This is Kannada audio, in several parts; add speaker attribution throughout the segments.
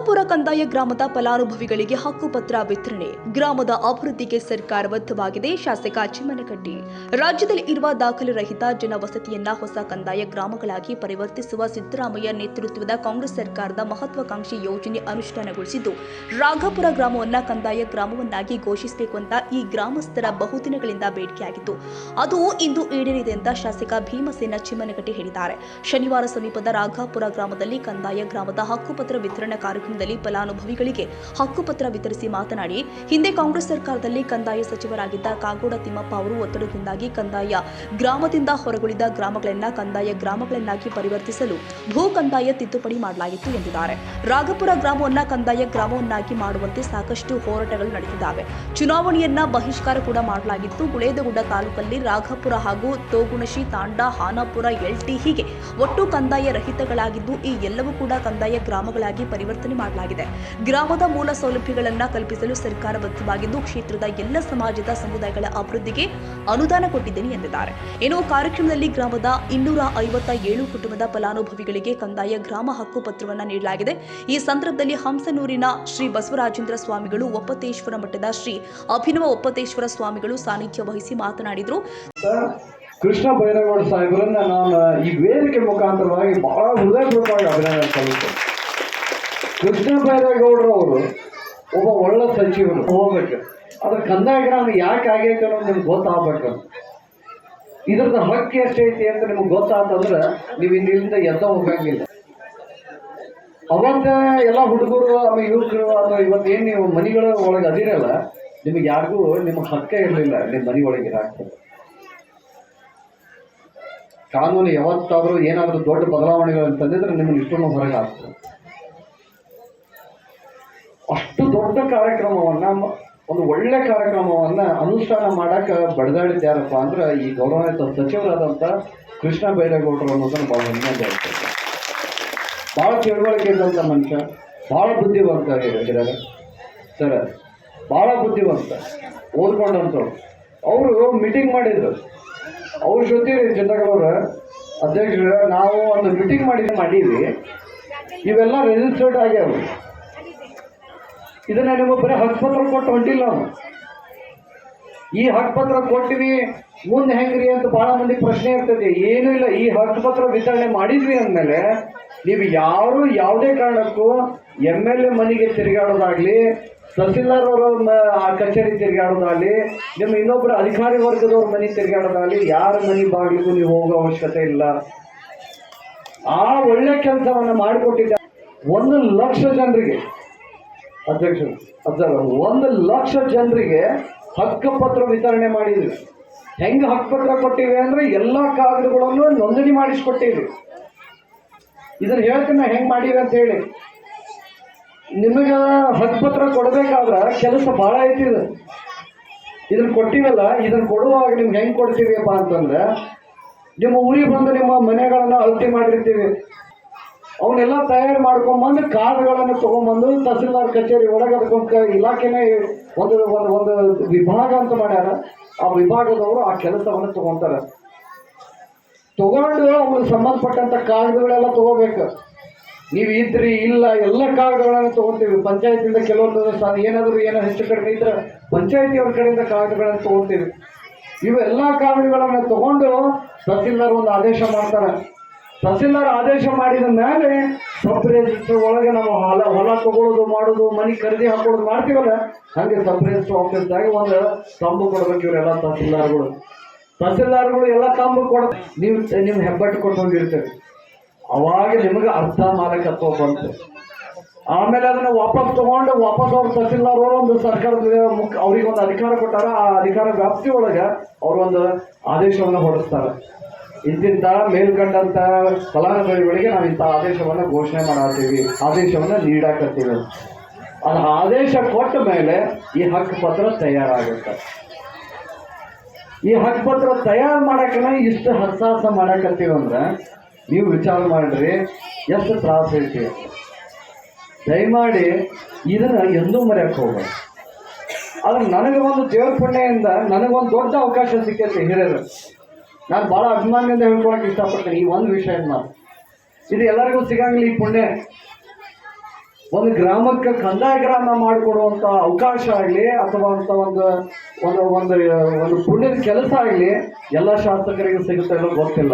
Speaker 1: ರಾಘಪುರ ಕಂದಾಯ ಗ್ರಾಮದ ಫಲಾನುಭವಿಗಳಿಗೆ ಹಕ್ಕುಪತ್ರ ವಿತರಣೆ. ಗ್ರಾಮದ ಅಭಿವೃದ್ಧಿಗೆ ಸರ್ಕಾರ ಬದ್ಧವಾಗಿದೆ. ಶಾಸಕ ಚಿಮ್ಮನಕಟ್ಟಿ. ರಾಜ್ಯದಲ್ಲಿ ಇರುವ ದಾಖಲೆ ರಹಿತ ಜನವಸತಿಯನ್ನ ಹೊಸ ಕಂದಾಯ ಗ್ರಾಮಗಳಾಗಿ ಪರಿವರ್ತಿಸುವ ಸಿದ್ದರಾಮಯ್ಯ ನೇತೃತ್ವದ ಕಾಂಗ್ರೆಸ್ ಸರ್ಕಾರದ ಮಹತ್ವಾಕಾಂಕ್ಷಿ ಯೋಜನೆ ಅನುಷ್ಠಾನಗೊಳಿಸಿದ್ದು, ರಾಘಪುರ ಗ್ರಾಮವನ್ನ ಕಂದಾಯ ಗ್ರಾಮವನ್ನಾಗಿ ಘೋಷಿಸಬೇಕು ಅಂತ ಈ ಗ್ರಾಮಸ್ಥರ ಬಹುದಿನಗಳಿಂದ ಬೇಡಿಕೆಯಾಗಿತ್ತು. ಅದು ಇಂದು ಈಡೇರಿದೆ ಅಂತ ಶಾಸಕ ಭೀಮಸೇನ ಚಿಮ್ಮನಕಟ್ಟಿ ಹೇಳಿದ್ದಾರೆ. ಶನಿವಾರ ಸಮೀಪದ ರಾಘಪುರ ಗ್ರಾಮದಲ್ಲಿ ಕಂದಾಯ ಗ್ರಾಮದ ಹಕ್ಕುಪತ್ರ ವಿತರಣಾ ಕಾರ್ಯಕ್ರಮದಲ್ಲಿ ಫಲಾನುಭವಿಗಳಿಗೆ ಹಕ್ಕುಪತ್ರ ವಿತರಿಸಿ ಮಾತನಾಡಿ, ಹಿಂದೆ ಕಾಂಗ್ರೆಸ್ ಸರ್ಕಾರದಲ್ಲಿ ಕಂದಾಯ ಸಚಿವರಾಗಿದ್ದ ಕಾಗೋಡ ತಿಮ್ಮಪ್ಪ ಅವರು ಒತ್ತಡದಿಂದಾಗಿ ಕಂದಾಯ ಗ್ರಾಮದಿಂದ ಹೊರಗುಳಿದ ಗ್ರಾಮಗಳನ್ನ ಕಂದಾಯ ಗ್ರಾಮಗಳನ್ನಾಗಿ ಪರಿವರ್ತಿಸಲು ಭೂ ಕಂದಾಯ ತಿದ್ದುಪಡಿ ಮಾಡಲಾಗಿತ್ತು ಎಂದಿದ್ದಾರೆ. ರಾಘಪುರ ಗ್ರಾಮವನ್ನ ಕಂದಾಯ ಗ್ರಾಮವನ್ನಾಗಿ ಮಾಡುವಂತೆ ಸಾಕಷ್ಟು ಹೋರಾಟಗಳು ನಡೆದಿದ್ದಾವೆ. ಚುನಾವಣೆಯನ್ನ ಬಹಿಷ್ಕಾರ ಕೂಡ ಮಾಡಲಾಗಿತ್ತು. ಗುಳೇದಗುಡ್ಡ ತಾಲೂಕಲ್ಲಿ ರಾಘಪುರ ಹಾಗೂ ತೋಗುಣಶಿ, ತಾಂಡ, ಹಾನಾಪುರ, ಎಲ್ಟಿ ಹೀಗೆ ಒಟ್ಟು ಕಂದಾಯ ರಹಿತಗಳಾಗಿದ್ದು, ಈ ಎಲ್ಲವೂ ಕೂಡ ಕಂದಾಯ ಗ್ರಾಮಗಳಾಗಿ ಪರಿವರ್ತನೆ ಮಾಡಲಾಗಿದೆ. ಗ್ರಾಮದ ಮೂಲ ಸೌಲಭ್ಯಗಳನ್ನು ಕಲ್ಪಿಸಲು ಸರ್ಕಾರ ಬದ್ಧವಾಗಿದ್ದು, ಕ್ಷೇತ್ರದ ಎಲ್ಲ ಸಮಾಜದ ಸಮುದಾಯಗಳ ಅಭಿವೃದ್ಧಿಗೆ ಅನುದಾನ ಕೊಟ್ಟಿದ್ದೇನೆ ಎಂದಿದ್ದಾರೆ. ಇನ್ನು ಕಾರ್ಯಕ್ರಮದಲ್ಲಿ ಗ್ರಾಮದ 257 ಕುಟುಂಬದ ಫಲಾನುಭವಿಗಳಿಗೆ ಕಂದಾಯ ಗ್ರಾಮ ಹಕ್ಕು ಪತ್ರವನ್ನು ನೀಡಲಾಗಿದೆ. ಈ ಸಂದರ್ಭದಲ್ಲಿ ಹಂಸನೂರಿನ ಶ್ರೀ ಬಸವರಾಜೇಂದ್ರ ಸ್ವಾಮಿಗಳು, ಒಪ್ಪತೇಶ್ವರ ಮಠದ ಶ್ರೀ ಅಭಿನವ ಒಪ್ಪತೇಶ್ವರ ಸ್ವಾಮಿಗಳು ಸಾನ್ನಿಧ್ಯ ವಹಿಸಿ ಮಾತನಾಡಿದರು.
Speaker 2: ಕೃಷ್ಣ ಬೈರೇಗೌಡ ಸಾಹೇಬರನ್ನ ನಾನು ಈ ವೇದಿಕೆ ಮುಖಾಂತರವಾಗಿ ಬಹಳ ಹೃದಯಪೂರ್ವಕವಾಗಿ ಅಭಿನಂದನೆ ಸಲ್ಲಿಸ್ತೇನೆ. ಕೃಷ್ಣ ಬೈರೇಗೌಡರು ಅವರು ಒಬ್ಬ ಒಳ್ಳೆ ಸಚಿವರು ಹೋಗ್ಬೇಕು. ಅದ್ರ ಕಂದಾಯ ಗ್ರಾಮ ಯಾಕೆ ಆಗೈತೆ ಅನ್ನೋದು ನಿಮ್ಗೆ ಗೊತ್ತಾಗಬೇಕು. ಇದ್ರದ್ದು ಹಕ್ಕಿ ಎಷ್ಟೈತಿ ಅಂತ ನಿಮ್ಗೆ ಗೊತ್ತಾತಂದ್ರೆ ನೀವು ಇಲ್ಲಿಂದ ಎದ್ದ ಹೋಗಂಗಿಲ್ಲ. ಅವತ್ತ ಎಲ್ಲ ಹುಡುಗರು ಆಮೇಲೆ ಯುವಕರು ಅಥವಾ ಇವತ್ತೇನು ನೀವು ಮನೆಗಳ ಒಳಗೆ ಅದಿರಲ್ಲ, ನಿಮಗೆ ಯಾರಿಗೂ ನಿಮ್ಮ ಹಕ್ಕ ಇರಲಿಲ್ಲ ನಿಮ್ಮ ಮನೆ ಒಳಗೆ ಇರಾಗ್ತದೆ. ಕಾನೂನು ಯಾವತ್ತಾದರೂ ಏನಾದರೂ ದೊಡ್ಡ ಬದಲಾವಣೆಗಳನ್ನು ತಂದಿದ್ರೆ ನಿಮ್ಮನ್ನು ಇಷ್ಟೊಂದು ಹೊರಗೆ ಆಗ್ತದೆ. ಅಷ್ಟು ದೊಡ್ಡ ಕಾರ್ಯಕ್ರಮವನ್ನ, ಒಂದು ಒಳ್ಳೆ ಕಾರ್ಯಕ್ರಮವನ್ನ ಅನುಷ್ಠಾನ ಮಾಡಕ್ಕೆ ಬಡದಾಡಿದ್ಯಾರಪ್ಪ ಅಂದ್ರೆ ಈ ಗೌರವಾನ್ವಿತ ಸಚಿವರಾದಂಥ ಕೃಷ್ಣ ಬೈರೇಗೌಡರು ಅನ್ನೋದನ್ನು ಭಾಳ ಹೆಮ್ಮೆ ಆಗ್ತದೆ. ಭಾಳ ತಿಳುವಳಿಕೆ ಇದ್ದಂಥ ಮನುಷ್ಯ, ಭಾಳ ಬುದ್ಧಿವಂತ ಇದ್ದಾರೆ ಸರ್, ಭಾಳ ಬುದ್ಧಿವಂತ, ಓದ್ಕೊಂಡಂಥವ್ರು. ಅವರು ಮೀಟಿಂಗ್ ಮಾಡಿದ್ರು. ಅವ್ರ ಜೊತೆ ಜನಗಳವ್ರ ಅಧ್ಯಕ್ಷರು ನಾವು ಒಂದು ಮೀಟಿಂಗ್ ಮಾಡೀವಿ, ಇವೆಲ್ಲ ರಿಜಿಸ್ಟರ್ಡ್ ಆಗ್ಯಾವ. ಇದನ್ನ ನಿಮಗೆ ಬರೀ ಹಕ್ಕುಪತ್ರ ಕೊಟ್ಟು ಹೊಂಟಿಲ್ಲ ನಾವು. ಈ ಹಕ್ಕುಪತ್ರ ಕೊಟ್ಟಿವಿ ಮುಂದೆ ಹೆಂಗ್ರಿ ಅಂತ ಭಾಳ ಮಂದಿ ಪ್ರಶ್ನೆ ಇರ್ತದೆ. ಏನೂ ಇಲ್ಲ, ಈ ಹಕ್ಕುಪತ್ರ ವಿತರಣೆ ಮಾಡಿದ್ವಿ ಅಂದಮೇಲೆ ನೀವು ಯಾರು ಯಾವುದೇ ಕಾರಣಕ್ಕೂ MLA ಮನೆಗೆ ತಿರುಗಾಡೋದಾಗ್ಲಿ, ತಹಸೀಲ್ದಾರ್ ಅವರ ಕಚೇರಿ ತಿರುಗಾಡೋದಾಗಲಿ, ನಿಮ್ಮ ಇನ್ನೊಬ್ಬರ ಅಧಿಕಾರಿ ವರ್ಗದವ್ರ ಮನೆ ತಿರುಗಾಡೋದಾಗಲಿ, ಯಾರ ಮನೆ ಬಾಗಿಲಿಗೂ ನೀವು ಹೋಗೋ ಅವಶ್ಯಕತೆ ಇಲ್ಲ. ಆ ಒಳ್ಳೆ ಕೆಲಸವನ್ನು ಮಾಡಿಕೊಟ್ಟಿದ್ದ 1,00,000 ಜನರಿಗೆ ಅಧ್ಯಕ್ಷರು 1,00,000 ಜನರಿಗೆ ಹಕ್ಕುಪತ್ರ ವಿತರಣೆ ಮಾಡಿದ್ವಿ. ಹೆಂಗೆ ಹಕ್ಕುಪತ್ರ ಕೊಟ್ಟಿವಿ ಅಂದ್ರೆ ಎಲ್ಲ ಕಾಗದಗಳನ್ನು ನೋಂದಣಿ ಮಾಡಿಸ್ಕೊಟ್ಟಿವಿ. ಇದನ್ನ ಹೇಳ್ತೀನಿ ಹೆಂಗೆ ಮಾಡಿವಿ ಅಂತ ಹೇಳಿ. ನಿಮಗೆ ಹಕ್ಕುಪತ್ರ ಕೊಡಬೇಕಾದ್ರೆ ಕೆಲಸ ಭಾಳ ಐತಿ. ಇದನ್ನ ಕೊಟ್ಟಿವಲ್ಲ, ಇದನ್ನ ಕೊಡುವಾಗ ನಿಮ್ಗೆ ಹೆಂಗೆ ಕೊಡ್ತೀವಿಪ್ಪ ಅಂತಂದ್ರೆ, ನಿಮ್ಮ ಊರಿಗೆ ಬಂದು ನಿಮ್ಮ ಮನೆಗಳನ್ನು ಅಳತೆ ಮಾಡಿರ್ತೀವಿ. ಅವನ್ನೆಲ್ಲ ತಯಾರು ಮಾಡ್ಕೊಂಬಂದು ಕಾರ್ಡ್ಗಳನ್ನು ತೊಗೊಂಬಂದು ತಹಸೀಲ್ದಾರ್ ಕಚೇರಿ ಒಳಗೆ ಅದಕ್ಕೊಂದು ಇಲಾಖೆನೇ ಒಂದು ಒಂದು ಒಂದು ವಿಭಾಗ ಅಂತ ಮಾಡ್ಯಾರ. ಆ ವಿಭಾಗದವರು ಆ ಕೆಲಸವನ್ನು ತಗೊಂತಾರೆ. ತಗೊಂಡು ಅವ್ರಿಗೆ ಸಂಬಂಧಪಟ್ಟಂಥ ಕಾಗದಗಳೆಲ್ಲ ತಗೋಬೇಕು. ನೀವು ಇದ್ರಿ ಇಲ್ಲ ಎಲ್ಲ ಕಾಗದಗಳನ್ನು ತಗೊಳ್ತೀವಿ. ಪಂಚಾಯತಿಯಿಂದ ಕೆಲವೊಂದು ಏನಾದರೂ ಏನೋ ಹೆಚ್ಚು ಕಡಿಮೆ ಇದ್ರೆ ಪಂಚಾಯತಿಯವ್ರ ಕಡೆಯಿಂದ ಕಾಗದಗಳನ್ನು ತಗೊಳ್ತೀವಿ. ಇವೆಲ್ಲ ಕಾಗದಗಳನ್ನು ತಗೊಂಡು ತಹಸೀಲ್ದಾರ್ ಒಂದು ಆದೇಶ ಮಾಡ್ತಾರೆ. ತಹಸೀಲ್ದಾರ್ ಆದೇಶ ಮಾಡಿದ ಮೇಲೆ ಸಬ್ ರಿಜಿಸ್ಟರ್ ಒಳಗೆ ನಾವು ಹೊಲ ತಗೊಳ್ಳೋದು ಮಾಡೋದು, ಮನೆ ಖರೀದಿ ಹಾಕೊಳ್ಳೋದು ಮಾಡ್ತೀವಲ್ಲ, ಹಾಗೆ ಸಬ್ ರಿಜಿಸ್ಟರ್ ಆಫೀಸ್ದಾಗಿ ಒಂದು ತಂಬು ಕೊಡ್ಬೇಕು. ಇವರೆಲ್ಲ ತಹಸೀಲ್ದಾರ್ಗಳು ಎಲ್ಲ ತಂಬು ಕೊಡ, ನೀವು ನಿಮ್ಮ ಹೆಬ್ಬಟ್ಟು ಕೊಟ್ಟು ಹೋಗಿರ್ತೇವೆ. ಅವಾಗ ನಿಮಗೆ ಅರ್ಧ ಮಾಲಕತ್ವ ಬಂತು. ಆಮೇಲೆ ಅದನ್ನು ವಾಪಸ್ ತಗೊಂಡು ವಾಪಸ್ ಅವ್ರು ತಹಸೀಲ್ದಾರ್ ಅವರು ಒಂದು ಸರ್ಕಾರದ ಅವ್ರಿಗೊಂದು ಅಧಿಕಾರ ಕೊಟ್ಟಾರ. ಆ ಅಧಿಕಾರ ವ್ಯಾಪ್ತಿ ಒಳಗೆ ಅವರೊಂದು ಆದೇಶವನ್ನು ಹೊರಡಿಸ್ತಾರೆ. ಇಂತಿಂಥ ಮೇಲ್ಕಂಡಂಥ ಫಲಾನುಭವಿಗಳಿಗೆ ನಾವು ಇಂಥ ಆದೇಶವನ್ನು ಘೋಷಣೆ ಮಾಡಾತೀವಿ, ಆದೇಶವನ್ನು ನೀಡಾಕತ್ತೀವಿ. ಅದು ಆದೇಶ ಕೊಟ್ಟ ಮೇಲೆ ಈ ಹಕ್ಕುಪತ್ರ ತಯಾರಾಗುತ್ತೆ. ಈ ಹಕ್ಕುಪತ್ರ ತಯಾರು ಮಾಡೋಕೆ ಇಷ್ಟು ಹಸಾಸ ಮಾಡಾಕತ್ತೀವಂದ್ರೆ ನೀವು ವಿಚಾರ ಮಾಡಿರಿ ಎಷ್ಟು ತ್ರಾಸ ಐತಿ. ದಯಮಾಡಿ ಇದನ್ನು ಎಂದೂ ಮರೆಯಕ್ಕೆ ಹೋಗ್ಬೇಡಿ. ಆದ್ರೆ ನನಗೆ ಒಂದು ದೇವ್ರ ಪುಣ್ಯದಿಂದ ನನಗೊಂದು ದೊಡ್ಡ ಅವಕಾಶ ಸಿಕ್ಕೈತಿ ಹಿರಿಯರು. ನಾನು ಭಾಳ ಅಭಿಮಾನದಿಂದ ಹೇಳ್ಕೊಳಕ್ಕೆ ಇಷ್ಟಪಡ್ತೀನಿ ಈ ಒಂದು ವಿಷಯ ಮಾತು. ಇದು ಎಲ್ಲರಿಗೂ ಸಿಗಂಗಿಲ್ಲ ಈ ಪುಣ್ಯ. ಒಂದು ಗ್ರಾಮಕ್ಕೆ ಕಂದಾಯ ಗ್ರಾಮ ಮಾಡಿಕೊಡುವಂತ ಅವಕಾಶ ಆಗಲಿ ಅಥವಾ ಅಂತ ಒಂದು ಒಂದು ಒಂದು ಒಂದು ಪುಣ್ಯದ ಕೆಲಸ ಆಗಲಿ ಎಲ್ಲ ಶಾಸಕರಿಗೆ ಸಿಗುತ್ತೆ ಇಲ್ಲ ಗೊತ್ತಿಲ್ಲ.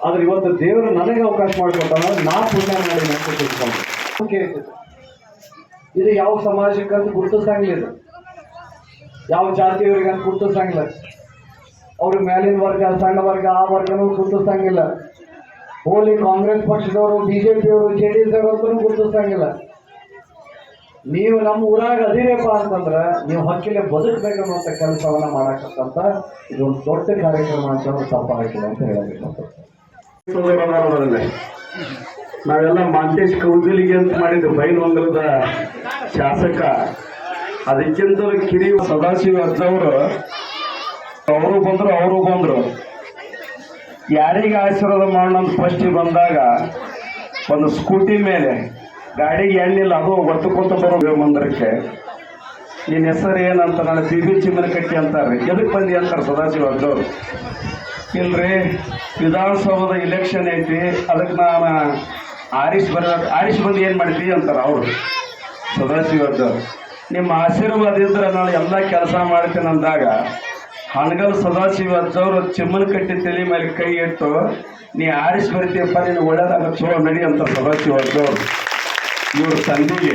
Speaker 2: ಆದ್ರೆ ಇವತ್ತು ದೇವರು ನನಗೆ ಅವಕಾಶ ಮಾಡಿಕೊಟ್ಟಾನ, ನಾ ಪುಣ್ಯ ಮಾಡಿ ಅಂತ ತಿಳ್ಕೊಂಡು ಇದು ಯಾವ ಸಮಾಜಕ್ಕಂತ ಗುರುತಿಸಂಗಿಲ್ಲ, ಯಾವ ಜಾತಿಯವರಿಗೆ ಅಂತ ಗುರುತಿಸಂಗಿಲ್ಲ, ಅವ್ರ ಮೇಲಿನ ವರ್ಗ ಸಣ್ಣ ವರ್ಗ ಆ ವರ್ಗನೂ ಗುರುತಿಸಂಗಿಲ್ಲ, ಹೋಲಿ ಕಾಂಗ್ರೆಸ್ ಪಕ್ಷದವರು ಬಿಜೆಪಿಯವರು JDS ಅವರು ಗುರುತಿಸಂಗಿಲ್ಲ. ನೀವು ನಮ್ಮ ಊರಾಗ ಅದಿರಪ್ಪ ಅಂತಂದ್ರೆ ನೀವು ಹಕ್ಕಿಲೆ ಬದುಕಬೇಕನ್ನುವಂಥ ಕೆಲಸವನ್ನ ಮಾಡಕ್ಕಂತ ಇದೊಂದು ದೊಡ್ಡ ಕಾರ್ಯಕ್ರಮ ಅಂತ ತಪ್ಪಾಗಿಲ್ಲ ಅಂತ ಹೇಳಬೇಕು.
Speaker 3: ನಾವೆಲ್ಲ ಮಾಂತೇಶ್ ಕೌದಲಿಗೆ ಅಂತ ಮಾಡಿದ್ದು ಬೈಲಹೊಂಗಲದ ಶಾಸಕ. ಅದಕ್ಕಿಂತ ಕಿರಿ ಸದಾಶಿವ ಅಜ್ಜವರು ಅವರು ಬಂದ್ರು ಯಾರಿಗೆ ಆಶೀರ್ವಾದ ಮಾಡೋಣ ಅಂತ ಫಸ್ಟಿಗೆ ಬಂದಾಗ ಒಂದು ಸ್ಕೂಟಿ ಮೇಲೆ ಗಾಡಿಗೆ ಎಣ್ಣಿಲ್ಲ, ಅದು ಒತ್ತುಕೊಂತ ಬರೋ ಮಂದಿರಕ್ಕೆ ನಿನ್ನ ಹೆಸರು ಏನಂತ ನಾನು BB ಚಿಮ್ಮನಕಟ್ಟಿ ಅಂತಾರೆ. ಎದಕ್ಕೆ ಬಂದಿ ಅಂತಾರೆ ಸದಾಶಿವ ಅಜ್ಜವರು. ಇಲ್ರಿ ವಿಧಾನಸೌಧದ ಇಲೆಕ್ಷನ್ ಐತಿ, ಅದಕ್ಕೆ ನಾನು ಆರಿಸ್ ಬಂದು ಏನು ಮಾಡ್ತೀವಿ ಅಂತಾರೆ ಅವರು ಸದಾಶಿವ ಅಜ್ಜವರು. ನಿಮ್ಮ ಆಶೀರ್ವಾದ ಇದ್ರೆ ನಾನು ಎಲ್ಲ ಕೆಲಸ ಮಾಡ್ತೇನೆ ಅಂದಾಗ ಹಣಗಲ್ ಸದಾಶಿವ ಅಜ್ಜವರು ಚಿಮ್ಮನಕಟ್ಟಿ ತಲೆ ಮೇಲೆ ಕೈ ಇಟ್ಟು ನೀ ಆರಿಸ್ ಬರ್ತೀಯಪ್ಪ, ನೀನು ಒಳ್ಳೇದಾಗ ಚಲೋ ನಡಿ ಅಂತ ಸದಾಶಿವ ಅಜ್ಜವರು. ಇವರು ತಂದೆಗೆ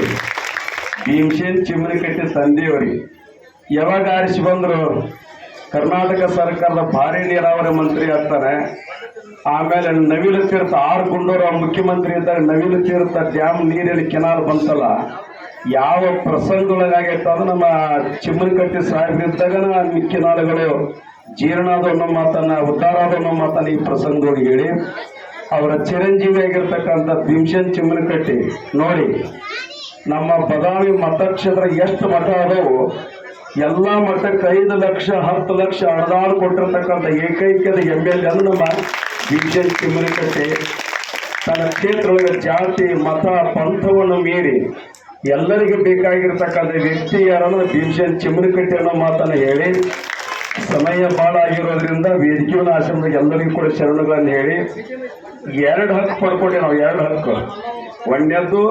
Speaker 3: ಭೀಮಸೇನ್ ಚಿಮ್ಮನಕಟ್ಟಿ ತಂದೆಯವರಿಗೆ ಯಾವಾಗ ಆರಿಸಿ ಬಂದರು ಕರ್ನಾಟಕ ಸರ್ಕಾರದ ಭಾರಿ ನೀರಾವರಿ ಮಂತ್ರಿ ಆಗ್ತಾನೆ. ಆಮೇಲೆ ನವಿಲು ತೀರ್ಥ 6 ಗುಂಡೂರು ಮುಖ್ಯಮಂತ್ರಿ ಇದ್ದಾಗ ನವಿಲು ತೀರ್ಥ ಡ್ಯಾಮ್ ನೀರಿನ ಕೆನಾಲ್ ಬಂತಲ್ಲ, ಯಾವ ಪ್ರಸಂಗದೊಳಗಾಗೈತೆ ಅದು ನಮ್ಮ ಚಿಮ್ಮನಕಟ್ಟಿ ಸಾಹೇಬ್ರಿದ್ದಾಗ ಕೆನಾಲ್ಗಳು ಜೀರ್ಣ ಆದ ಅನ್ನೋ ಮಾತನ್ನ ಉದ್ಧಾರ ಆದ ಅನ್ನೋ ಮಾತನ್ನ ಈ ಪ್ರಸಂಗದೊಳಗೆ ಹೇಳಿ ಅವರ ಚಿರಂಜೀವಿ ಆಗಿರ್ತಕ್ಕಂಥ ಭೀಮಸೇನ್ ಚಿಮ್ಮನಕಟ್ಟಿ ನೋಡಿ ನಮ್ಮ ಬದಾಮಿ ಮತಕ್ಷೇತ್ರ ಎಷ್ಟು ಮಠ ಅದವು ಎಲ್ಲ ಮಠಕ್ಕೆ 5 ಲಕ್ಷ 10 ಲಕ್ಷ ಅನುದಾನ ಕೊಟ್ಟಿರ್ತಕ್ಕಂಥ ಏಕೈಕದ MLA ನಮ್ಮ ಭೀಮಸೇನ್ ಚಿಮ್ಮನಕಟ್ಟಿ ತನ್ನ ಕ್ಷೇತ್ರದೊಳಗೆ ಜಾತಿ ಮತ ಪಂಥವನ್ನು ಮೀರಿ ಎಲ್ಲರಿಗೂ ಬೇಕಾಗಿರ್ತಕ್ಕಂಥ ವ್ಯಕ್ತಿ ಯಾರನ್ನ ಭೀಮಸೇನ್ ಚಿಮ್ಮನಕಟ್ಟಿ ಅನ್ನೋ ಮಾತನ್ನು ಹೇಳಿ ಸಮಯ ಭಾಳ ಆಗಿರೋದ್ರಿಂದ ವೇದಿಕೆಯನ್ನು ಆಶ್ರಮದಾಗ ಎಲ್ಲರಿಗೂ ಕೂಡ ಶರಣುಗಳನ್ನು ಹೇಳಿ 2 ಹಕ್ಕು ಪಡ್ಕೊಂಡೆ ನಾವು. 2 ಹಕ್ಕು. ಒಂದನೇದ್ದು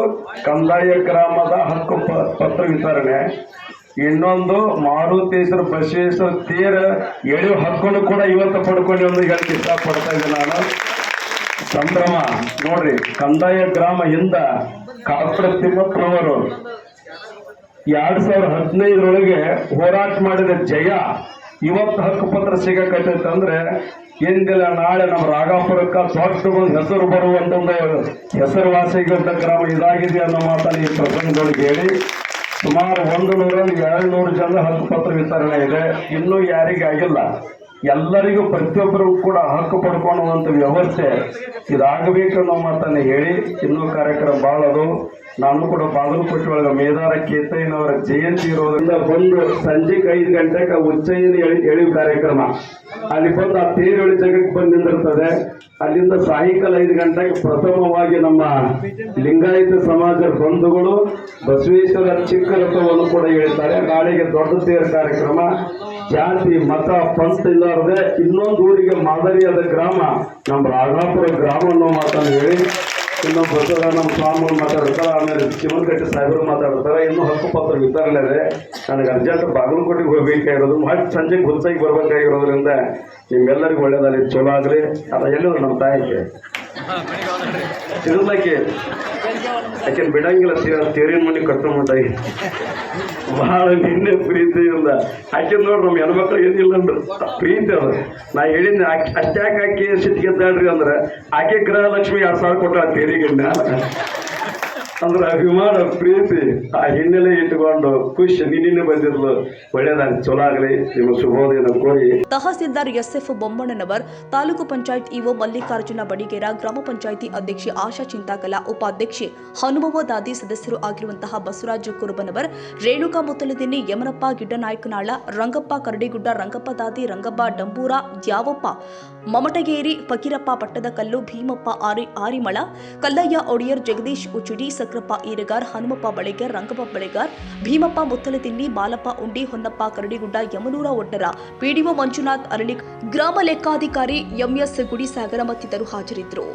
Speaker 3: ಕಂದಾಯ ಗ್ರಾಮದ ಹಕ್ಕು ಪತ್ರ ವಿತರಣೆ, ಇನ್ನೊಂದು ಮಾರುತೇಶ್ವರ ಬಸವೇಶ್ವರ ತೇರ ಎಳೆಯುವ ಹಕ್ಕನ್ನು ಕೂಡ ಇವತ್ತು ಪಡ್ಕೊಂಡು ಒಂದು ಹೇಳಕ್ಕೆ ಇಷ್ಟಪಡ್ತಾ ಇದ್ದೆ ನಾನು. ಸಂಭ್ರಮ ನೋಡ್ರಿ, ಕಂದಾಯ ಗ್ರಾಮ ಹಿಂದ ಕಾಪಡ ತಿಮ್ಮಪ್ಪನವರು 2015 ಹೋರಾಟ ಮಾಡಿದ ಜಯ ಇವತ್ತು ಹಕ್ಕುಪತ್ರ ಸಿಗಕತ್ತೈತೆ ಅಂದ್ರೆ ಇಂದಿಲ್ಲ ನಾಳೆ ನಮ್ಮ ರಾಗಾಪುರಕ್ಕೆ ದೊಡ್ಡ ಒಂದು ಹೆಸರು ಬರುವಂತ ಒಂದು ಹೆಸರುವಾಸಿಗಿದ್ದ ಗ್ರಾಮ ಇದಾಗಿದೆ ಅನ್ನೋ ಮಾತನ್ನು ಈ ಪ್ರಸಂಗದೊಳಗೆ ಹೇಳಿ ಸುಮಾರು 100-200 ಜನ ಹಕ್ಕುಪತ್ರ ವಿತರಣೆ ಇದೆ. ಇನ್ನೂ ಯಾರಿಗೆ ಆಗಿಲ್ಲ, ಎಲ್ಲರಿಗೂ ಪ್ರತಿಯೊಬ್ಬರಿಗೂ ಕೂಡ ಹಕ್ಕು ಪಡ್ಕೊಳ್ಳುವಂಥ ವ್ಯವಸ್ಥೆ ಇದಾಗಬೇಕನ್ನೋ ಮಾತನ್ನು ಹೇಳಿ ಇನ್ನೂ ಕಾರ್ಯಕ್ರಮ ಭಾಳ ಅದು. ನಾನು ಕೂಡ ಬಾಗಲಕೋಟೆ ಒಳಗೆ ಮೇದಾರ ಕೇತಯ್ಯನವರ ಜಯಂತಿ ಇರೋದ್ರಿಂದ ಬಂದು ಸಂಜೆ 5 ಗಂಟೆಗೆ ಉಚ್ಚಯ್ಯನ ಎಳೆಯುವ ಕಾರ್ಯಕ್ರಮ ಅಲ್ಲಿ ಬಂದು ಆ ತೇರು ಜಗಕ್ಕೆ ಬಂದು ನಿಂದಿರ್ತದೆ. ಅಲ್ಲಿಂದ ಸಾಯಂಕಾಲ 5 ಗಂಟೆಗೆ ಪ್ರಥಮವಾಗಿ ನಮ್ಮ ಲಿಂಗಾಯತ ಸಮಾಜದ ಬಂಧುಗಳು ಬಸವೇಶ್ವರ ಚಿಕ್ಕ ರಥವನ್ನು ಕೂಡ ಹೇಳ್ತಾರೆ. ನಾಳೆಗೆ ದೊಡ್ಡ ತೇರು ಕಾರ್ಯಕ್ರಮ. ಜಾತಿ ಮತ ಪಂಥ ಇಲ್ಲಾರದೆ ಇನ್ನೊಂದು ಊರಿಗೆ ಮಾದರಿಯಾದ ಗ್ರಾಮ ನಮ್ಮ ರಾಘಾಪುರ ಗ್ರಾಮ ಅನ್ನೋ ಮಾತನ್ನು ಹೇಳಿ ಇನ್ನೊಬ್ಬ ನಮ್ಮ ಸ್ವಾಮಿಗಳು ಮಾತಾಡ್ತಾರೆ, ಆಮೇಲೆ ಚಿಮ್ಮನಕಟ್ಟಿ ಸಾಹೇಬರು ಮಾತಾಡ್ತಾರೆ. ಇನ್ನೂ ಹಕ್ಕುಪತ್ರ ವಿತರಣೆ ಇದೆ. ನನಗೆ ಅರ್ಜೆಂಟ್ ಬಾಗಲಕೋಟೆಗೆ ಹೋಗ್ಬೇಕಾಗಿರೋದು, ಮಾಡಿ ಸಂಜೆಗೆ ಗುಲ್ಸಾಗಿ ಬರ್ಬೇಕಾಗಿರೋದ್ರಿಂದ ನಿಮ್ಗೆಲ್ಲರಿಗೂ ಒಳ್ಳೇದಾಗಲಿ, ಚಲೋ ಆಗಲಿ. ಅದ ಎಲ್ಲಿದ್ರು ನಮ್ಮ ತಾಯಿಗೆ ತಿರುಗಿ ಆಕೆ ಬಿಡಂಗಿಲ್ಲ, ತೇರಿನ ಮನೆ ಕಟ್ಕೊಂಡ್ಬಿಟ್ಟಾಗಿ ಬಹಳ ನಿನ್ನೆ ಪ್ರೀತಿಯಿಂದ ಆಕೆ ನೋಡ್ರಿ ನಮ್ಮ ಹೆಣ್ಮಕ್ಳು ಏನಿಲ್ಲ ಅಂದ್ರೆ ಪ್ರೀತಿ ಅದು. ನಾ ಹೇಳಿದ್ದೆ ಅಷ್ಟ್ಯಾಕೆ ಆಕೆ ಸಿಟ್ಟಿಗೆದ್ದಾಳ್ರಿ ಅಂದ್ರೆ ಆಕೆ ಗೃಹಲಕ್ಷ್ಮಿ 2,000 ಕೊಟ್ಟ ತೇರಿಗೆ ಅಂದ್ರೆ ಅಭಿಮಾನ ಪ್ರೀತಿ ಆ ಹಿನ್ನೆಲೆ ಇಟ್ಟುಕೊಂಡು ಖುಷಿ ನಿನ್ನೆ ಬಂದಿರ್ಲು. ಒಳ್ಳೇದಾಗಿ ಚಲೋ ಆಗಲಿ, ನಿಮ್ಮ ಶುಭೋದಯ ಕೋರಿ.
Speaker 1: ತಹಸೀಲ್ದಾರ್ SF ಬೊಮ್ಮಣ್ಣನವರ್, ತಾಲೂಕು ಪಂಚಾಯತ್ ಇಒ ಮಲ್ಲಿಕಾರ್ಜುನ ಬಡಿಗೇರ, ಗ್ರಾಮ ಪಂಚಾಯಿತಿ ಅಧ್ಯಕ್ಷೆ ಆಶಾ ಚಿಂತಾಕಲ, ಉಪಾಧ್ಯಕ್ಷೆ ಹನುಮವ್ವ ದಾದಿ, ಸದಸ್ಯರು ಆಗಿರುವಂತಹ ಬಸವರಾಜ ಕುರುಬನವರ್, ರೇಣುಕಾ ಮುತ್ತಲದಿನ್ನಿ, ಯಮನಪ್ಪ ಗಿಡ್ಡನಾಯಕನಾಳ, ರಂಗಪ್ಪ ಕರಡಿಗುಡ್ಡ, ರಂಗಪ್ಪ ದಾದಿ, ರಂಗಪ್ಪ ಡಂಬೂರ, ದ್ಯಾವಪ್ಪ ಮಮಟಗೇರಿ, ಫಕೀರಪ್ಪ ಪಟ್ಟದಕಲ್ಲು, ಭೀಮಪ್ಪ ಆರಿಮಳ, ಕಲ್ಲಯ್ಯ ಒಡಿಯರ್, ಜಗದೀಶ್ ಉಚುಡಿ, ಸಕ್ರಪ್ಪ ಈರಗಾರ್, ಹನುಮಪ್ಪ ಬಳೆಗಾರ್, ರಂಗಪ್ಪ ಬಳೆಗಾರ್, ಭೀಮಪ್ಪ ಮುತ್ತಲದಿನ್ನಿ, ಬಾಲಪ್ಪ ಉಂಡಿ, ಹೊನ್ನಪ್ಪ ಕರಡಿಗುಡ್ಡ, ಯಮನೂರ ಒಡ್ಡರ, PDO ಮಂಜುನಾಥ್ ಅರಳಿ, ಗ್ರಾಮ ಲೆಕ್ಕಾಧಿಕಾರಿ MS ಗುಡಿಸಾಗರ ಮತ್ತಿತರರು ಹಾಜರಿದ್ದರು.